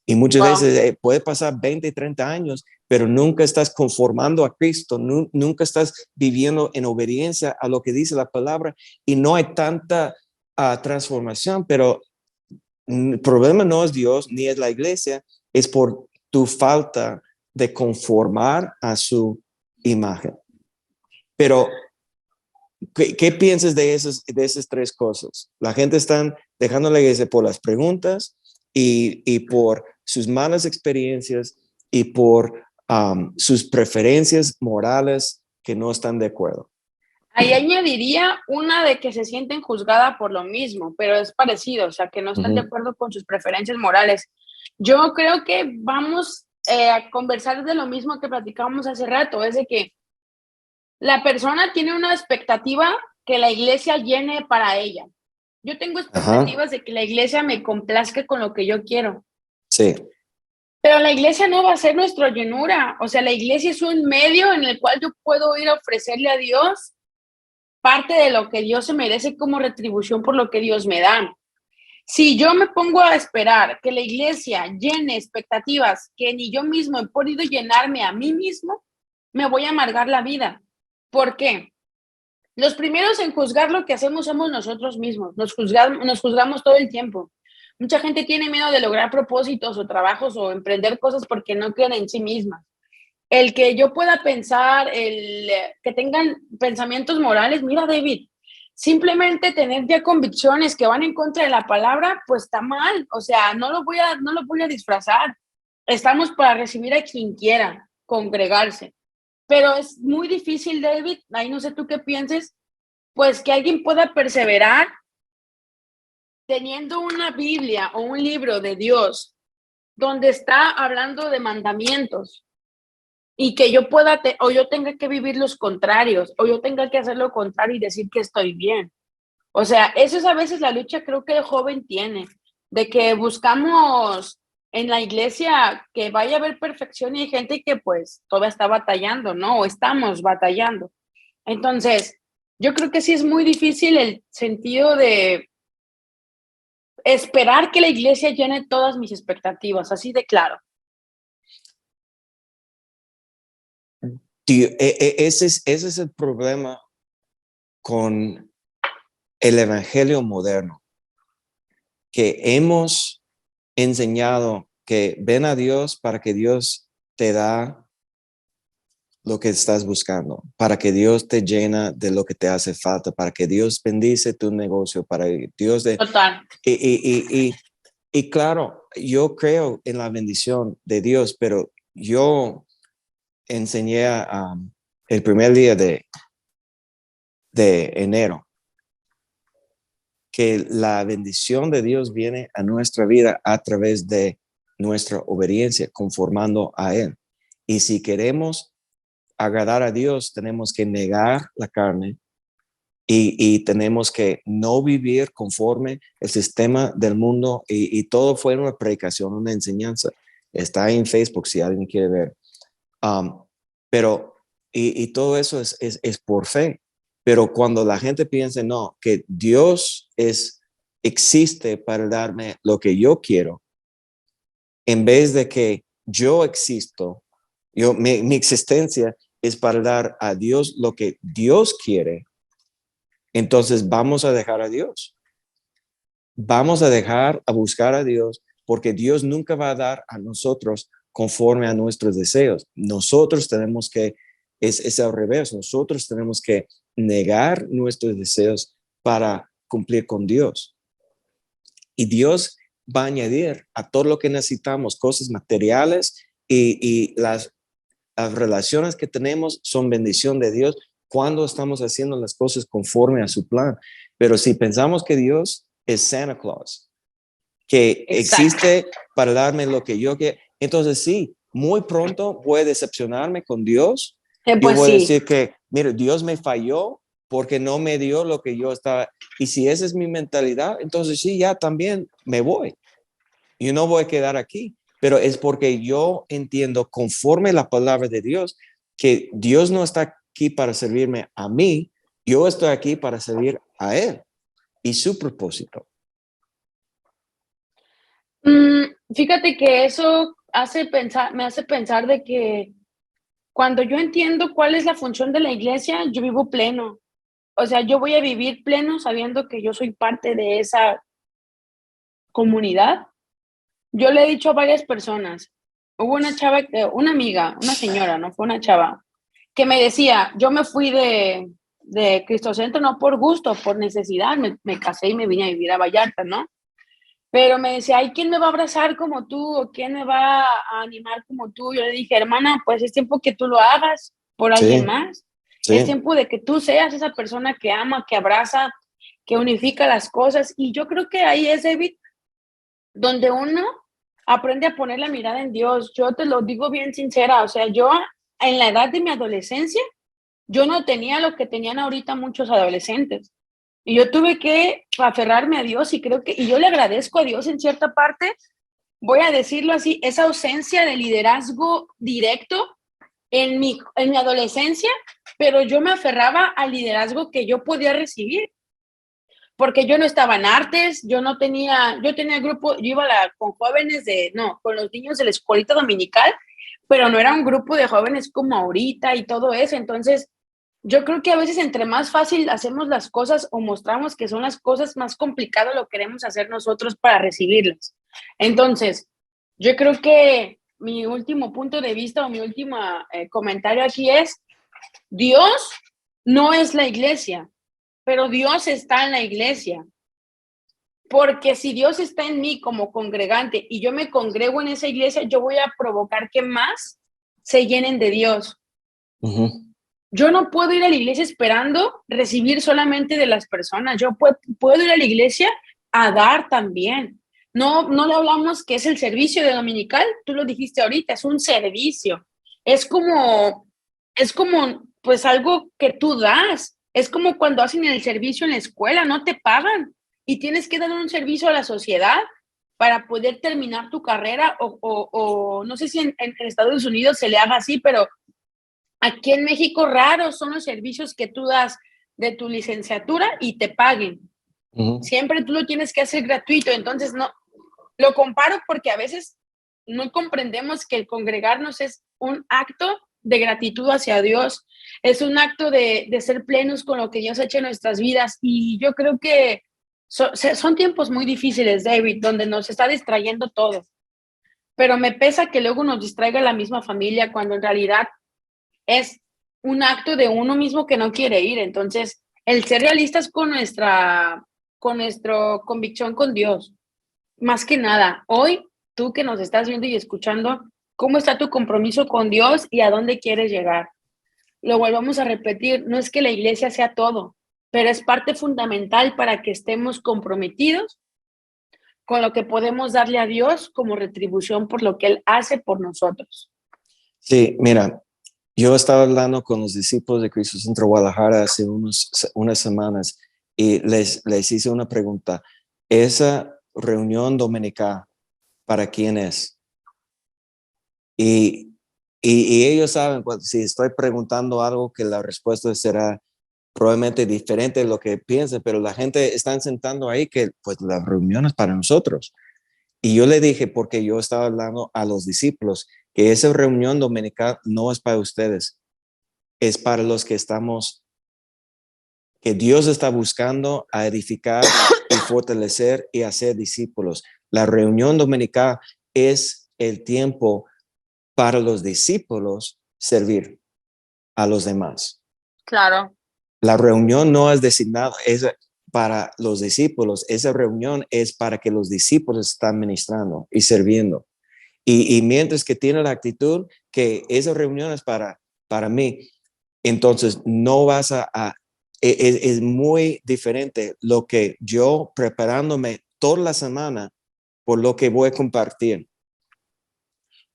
Y muchas Wow. veces puede pasar 20, 30 años, pero nunca estás conformando a Cristo, nunca estás viviendo en obediencia a lo que dice la palabra y no hay tanta transformación, pero el problema no es Dios ni es la iglesia, es por tu falta de conformar a su imagen. Pero ¿qué piensas de esas tres cosas? La gente está dejando la iglesia por las preguntas y por sus malas experiencias y por sus preferencias morales que no están de acuerdo. Ahí añadiría una de que se sienten juzgadas por lo mismo, pero es parecido, o sea, que no están de acuerdo con sus preferencias morales. Yo creo que vamos a conversar de lo mismo que platicábamos hace rato, es de que la persona tiene una expectativa que la iglesia llene para ella. Yo tengo expectativas de que la iglesia me complazca con lo que yo quiero. Sí. Pero la iglesia no va a ser nuestra llenura. O sea, la iglesia es un medio en el cual yo puedo ir a ofrecerle a Dios parte de lo que Dios se merece como retribución por lo que Dios me da. Si yo me pongo a esperar que la iglesia llene expectativas que ni yo mismo he podido llenarme a mí mismo, me voy a amargar la vida. ¿Por qué? Los primeros en juzgar lo que hacemos somos nosotros mismos. Nos juzgamos todo el tiempo. Mucha gente tiene miedo de lograr propósitos o trabajos o emprender cosas porque no creen en sí mismas. El que yo pueda pensar, el que tengan pensamientos morales, mira, David, simplemente tener ya convicciones que van en contra de la palabra, pues está mal. O sea, no lo voy a disfrazar. Estamos para recibir a quien quiera congregarse. Pero es muy difícil, David, ahí no sé tú qué pienses, pues que alguien pueda perseverar teniendo una Biblia o un libro de Dios donde está hablando de mandamientos y que yo pueda, o yo tenga que vivir los contrarios, o yo tenga que hacer lo contrario y decir que estoy bien. O sea, eso es a veces la lucha creo que el joven tiene, de que buscamos en la iglesia que vaya a haber perfección y hay gente que pues todavía está batallando, ¿no? O estamos batallando. Entonces, yo creo que sí es muy difícil el sentido de esperar que la iglesia llene todas mis expectativas, así de claro. Ese es el problema con el evangelio moderno, que hemos enseñado que ven a Dios para que Dios te da lo que estás buscando, para que Dios te llena de lo que te hace falta, para que Dios bendice tu negocio, para que Dios de... Total. Y claro, yo creo en la bendición de Dios, pero yo enseñé el primer día de enero que la bendición de Dios viene a nuestra vida a través de nuestra obediencia, conformando a Él. Y si queremos agradar a Dios, tenemos que negar la carne y tenemos que no vivir conforme el sistema del mundo. Y todo fue una predicación, una enseñanza. Está en Facebook si alguien quiere ver. Pero todo eso es por fe. Pero cuando la gente piensa, no, que Dios existe para darme lo que yo quiero, en vez de que yo existo, mi existencia es para dar a Dios lo que Dios quiere, entonces vamos a dejar a Dios. Vamos a dejar a buscar a Dios porque Dios nunca va a dar a nosotros conforme a nuestros deseos. Nosotros tenemos que, es al revés, nosotros tenemos que negar nuestros deseos para cumplir con Dios. Y Dios va a añadir a todo lo que necesitamos, cosas materiales y las relaciones que tenemos son bendición de Dios, cuando estamos haciendo las cosas conforme a su plan. Pero si pensamos que Dios es Santa Claus, que existe para darme lo que yo quiero, entonces sí, muy pronto voy a decepcionarme con Dios. Yo Pues voy a sí. decir que, mire, Dios me falló porque no me dio lo que yo estaba. Y si esa es mi mentalidad, entonces sí, ya también me voy. Yo no voy a quedar aquí, pero es porque yo entiendo conforme la palabra de Dios que Dios no está aquí para servirme a mí, yo estoy aquí para servir a Él y su propósito. Fíjate que eso me hace pensar de que cuando yo entiendo cuál es la función de la iglesia, yo vivo pleno. O sea, yo voy a vivir pleno sabiendo que yo soy parte de esa comunidad. Yo le he dicho a varias personas, hubo una chava, una amiga, una señora, no fue una chava, que me decía, yo me fui de Cristocentro no por gusto, por necesidad, me casé y me vine a vivir a Vallarta, ¿no? Pero me decía, ay, ¿quién me va a abrazar como tú? ¿O quién me va a animar como tú? Yo le dije, hermana, pues es tiempo que tú lo hagas por alguien Sí, más. Es sí. tiempo de que tú seas esa persona que ama, que abraza, que unifica las cosas. Y yo creo que ahí es, David, donde uno aprende a poner la mirada en Dios. Yo te lo digo bien sincera, o sea, yo en la edad de mi adolescencia, yo no tenía lo que tenían ahorita muchos adolescentes. Y yo tuve que aferrarme a Dios y creo que, y yo le agradezco a Dios en cierta parte, voy a decirlo así, esa ausencia de liderazgo directo en mi adolescencia, pero yo me aferraba al liderazgo que yo podía recibir, porque yo no estaba en artes, yo tenía grupo, yo iba con jóvenes no, con los niños de la escuelita dominical, pero no era un grupo de jóvenes como ahorita y todo eso, entonces yo creo que a veces entre más fácil hacemos las cosas o mostramos que son las cosas, más complicado lo queremos hacer nosotros para recibirlas. Entonces, yo creo que mi último punto de vista o mi último comentario aquí es, Dios no es la iglesia, pero Dios está en la iglesia. Porque si Dios está en mí como congregante y yo me congrego en esa iglesia, yo voy a provocar que más se llenen de Dios. Yo no puedo ir a la iglesia esperando recibir solamente de las personas. Yo puedo ir a la iglesia a dar también. No le hablamos que es el servicio de dominical. Tú lo dijiste ahorita, es un servicio. Es como, pues algo que tú das. Es como cuando hacen el servicio en la escuela, no te pagan y tienes que dar un servicio a la sociedad para poder terminar tu carrera o no sé si en Estados Unidos se le haga así, pero aquí en México raros son los servicios que tú das de tu licenciatura y te paguen. Siempre tú lo tienes que hacer gratuito. Entonces, no, lo comparo porque a veces no comprendemos que el congregarnos es un acto de gratitud hacia Dios, es un acto de ser plenos con lo que Dios ha hecho en nuestras vidas. Y yo creo que son tiempos muy difíciles, David, donde nos está distrayendo todo. Pero me pesa que luego nos distraiga la misma familia cuando en realidad es un acto de uno mismo que no quiere ir. Entonces, el ser realistas con nuestra convicción con Dios, más que nada, hoy tú que nos estás viendo y escuchando, ¿cómo está tu compromiso con Dios y a dónde quieres llegar? Lo volvamos a repetir, no es que la iglesia sea todo, pero es parte fundamental para que estemos comprometidos con lo que podemos darle a Dios como retribución por lo que Él hace por nosotros. Sí, mira, yo estaba hablando con los discípulos de Cristo Centro Guadalajara hace unas semanas y les hice una pregunta. ¿Esa reunión dominical para quién es? Y ellos saben, pues, si estoy preguntando algo, que la respuesta será probablemente diferente de lo que piensen, pero la gente está sentando ahí que pues la reunión es para nosotros. Y yo le dije, porque yo estaba hablando a los discípulos, que esa reunión dominical no es para ustedes, es para los que que Dios está buscando a edificar y fortalecer y hacer discípulos. La reunión dominical es el tiempo para los discípulos servir a los demás. Claro. La reunión no es designada, es para los discípulos. Esa reunión es para que los discípulos están ministrando y sirviendo. Y mientras que tiene la actitud que esa reunión es para mí, Entonces, no vas es muy diferente lo que yo preparándome toda la semana por lo que voy a compartir.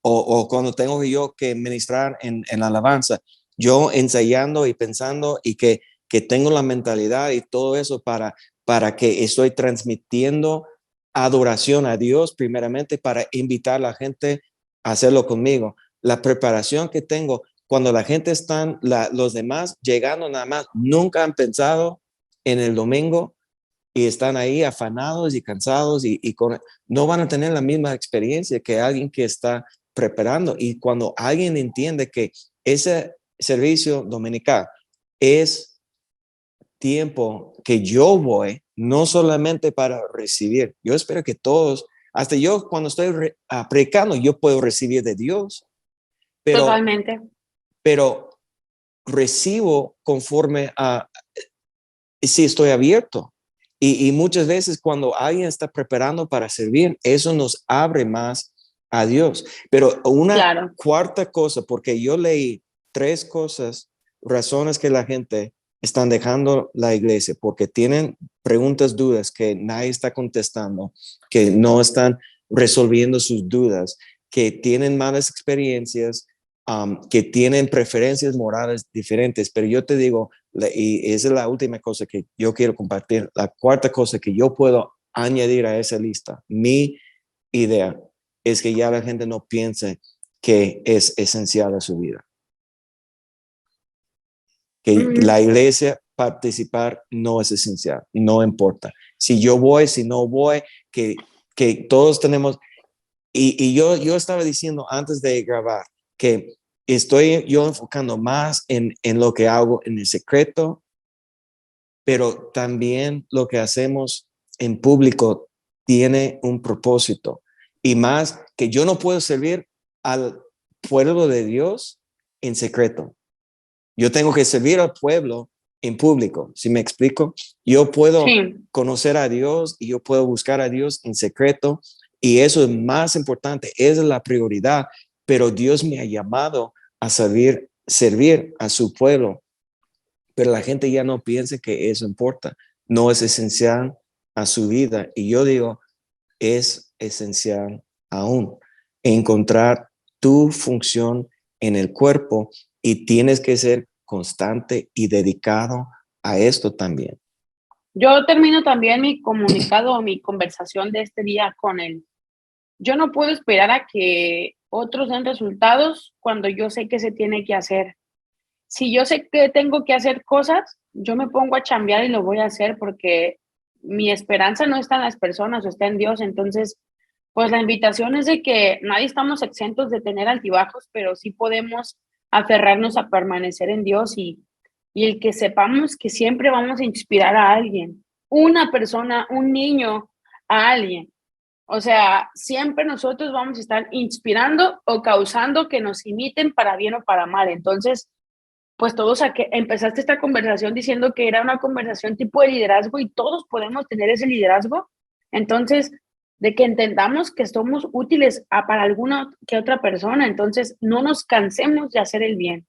O cuando tengo yo que ministrar en alabanza, yo ensayando y pensando y que tengo la mentalidad y todo eso para que estoy transmitiendo adoración a Dios primeramente para invitar a la gente a hacerlo conmigo. La preparación que tengo cuando la gente están, los demás llegando nada más, nunca han pensado en el domingo y están ahí afanados y cansados no van a tener la misma experiencia que alguien que está preparando. Y cuando alguien entiende que ese servicio dominical es tiempo que yo voy, no solamente para recibir, yo espero que todos, hasta yo cuando estoy predicando, yo puedo recibir de Dios, pero, Totalmente. pero recibo conforme a si estoy abierto. Y muchas veces cuando alguien está preparando para servir, eso nos abre más a Dios. Pero una Claro. cuarta cosa, porque yo leí 3 cosas, razones que la gente están dejando la iglesia, porque tienen preguntas, dudas que nadie está contestando, que no están resolviendo sus dudas, que tienen malas experiencias, que tienen preferencias morales diferentes. Pero yo te digo, y esa es la última cosa que yo quiero compartir, la cuarta cosa que yo puedo añadir a esa lista, mi idea es que ya la gente no piense que es esencial a su vida. Que la iglesia participar no es esencial, no importa. Si yo voy, si no voy, que todos tenemos, y yo estaba diciendo antes de grabar que estoy yo enfocando más en lo que hago en el secreto, pero también lo que hacemos en público tiene un propósito. Y más que yo no puedo servir al pueblo de Dios en secreto. Yo tengo que servir al pueblo en público. ¿Sí me explico? Yo puedo conocer a Dios y yo puedo buscar a Dios en secreto. Y eso es más importante, esa es la prioridad. Pero Dios me ha llamado a servir a su pueblo, pero la gente ya no piensa que eso importa, no es esencial a su vida. Y yo digo, es esencial aún encontrar tu función en el cuerpo y tienes que ser constante y dedicado a esto también. Yo termino también mi comunicado o mi conversación de este día con él. Yo no puedo esperar a que otros den resultados cuando yo sé que se tiene que hacer. Si yo sé que tengo que hacer cosas, yo me pongo a chambear y lo voy a hacer porque mi esperanza no está en las personas, está en Dios. Entonces, pues la invitación es de que nadie estamos exentos de tener altibajos, pero sí podemos aferrarnos a permanecer en Dios y el que sepamos que siempre vamos a inspirar a alguien, una persona, un niño, a alguien. O sea, siempre nosotros vamos a estar inspirando o causando que nos imiten para bien o para mal. Entonces, pues todos a que empezaste esta conversación diciendo que era una conversación tipo de liderazgo y todos podemos tener ese liderazgo. Entonces, de que entendamos que somos útiles para alguna que otra persona. Entonces, no nos cansemos de hacer el bien.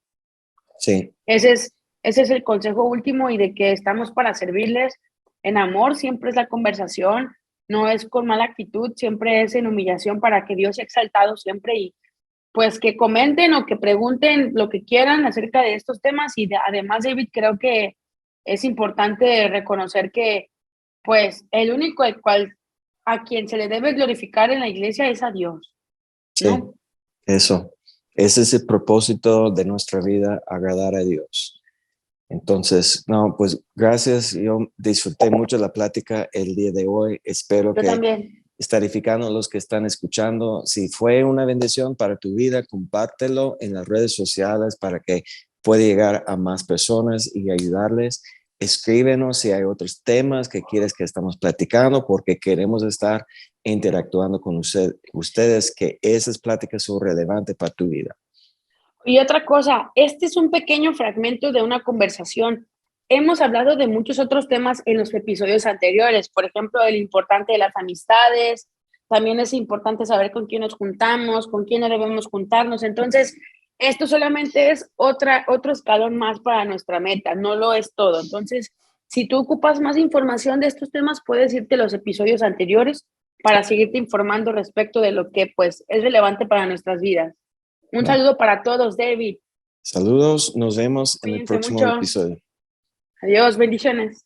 Sí. Ese es el consejo último y de que estamos para servirles en amor. Siempre es la conversación, no es con mala actitud, siempre es en humillación para que Dios sea exaltado siempre y pues que comenten o que pregunten lo que quieran acerca de estos temas y además, David, creo que es importante reconocer que pues el único a quien se le debe glorificar en la iglesia es a Dios, Sí, ¿no? eso. Ese es el propósito de nuestra vida, agradar a Dios. Entonces, no, pues gracias. Yo disfruté mucho la plática el día de hoy. Espero Yo que también. está edificando a los que están escuchando. Si fue una bendición para tu vida, compártelo en las redes sociales para que pueda llegar a más personas y ayudarles. Escríbenos si hay otros temas que quieres que estamos platicando, porque queremos estar interactuando con ustedes, que esas pláticas son relevantes para tu vida. Y otra cosa, este es un pequeño fragmento de una conversación. Hemos hablado de muchos otros temas en los episodios anteriores, por ejemplo, el importante de las amistades, también es importante saber con quién nos juntamos, con quién no debemos juntarnos. Entonces, esto solamente es otro escalón más para nuestra meta, no lo es todo. Entonces, si tú ocupas más información de estos temas, puedes irte a los episodios anteriores para seguirte informando respecto de lo que pues es relevante para nuestras vidas. Un saludo para todos, David. Saludos, nos vemos en el Cuídense próximo mucho. episodio. Adiós, bendiciones.